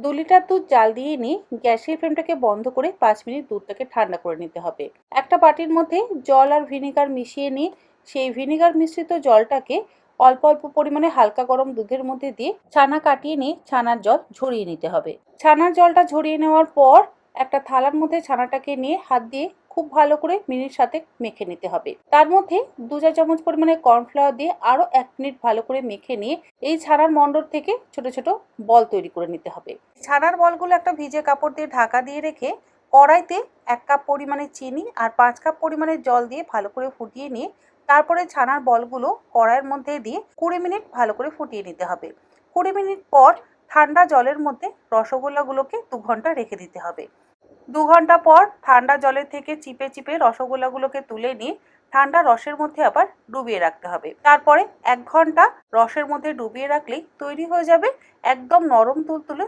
2 litre দুধ জাল দিয়ে নিয়ে গ্যাসের ফ্লেমটাকে বন্ধ করে 5 মিনিট দুধটাকে ঠান্ডা করে নিতে হবে। একটা বাটির মধ্যে জল আর ভিনেগার মিশিয়ে নিয়ে সেই ভিনেগার মিশ্রিত জলটাকে অল্প অল্প পরিমাণে হালকা গরম দুধের মধ্যে দিয়ে ছানা কাটিয়ে নিয়ে ছানার জল ঝরিয়ে নিতে হবে। ছানার জলটা ঝরিয়ে নেওয়ার পর একটা থালার মধ্যে ছানাটাকে নিয়ে হাত দিয়ে খুব ভালো করে মিনিট সাথে মেখে নিতে হবে। তার মধ্যে 2 চা চামচ পরিমাণে কর্নফ্লাওয়ার দিয়ে আরও 1 মিনিট ভালো করে মেখে নিয়ে এই ছানার মণ্ডল থেকে ছোট ছোট বল তৈরি করে নিতে হবে। ছানার বলগুলো একটা ভিজে কাপড় দিয়ে ঢাকা দিয়ে রেখে কড়াইতে 1 কাপ পরিমাণে চিনি আর 5 কাপ পরিমাণে জল দিয়ে ভালো করে ফুটিয়ে নিয়ে তারপরে ছানার বলগুলো কড়াইয়ের মধ্যে দিয়ে 20 মিনিট ভালো করে ফুটিয়ে নিতে হবে। 20 মিনিট পর ঠান্ডা জলের মধ্যে রসগোল্লাগুলোকে 2 ঘন্টা রেখে দিতে হবে। 2 ঘন্টা পর ঠান্ডা জলের থেকে চিপে চিপে রসগোল্লাগুলোকে তুলে নিয়ে ঠান্ডা রসের মধ্যে আবার ডুবিয়ে রাখতে হবে। তারপরে 1 ঘন্টা রসের মধ্যে ডুবিয়ে রাখলেই তৈরি হয়ে যাবে একদম নরম তুলতুলে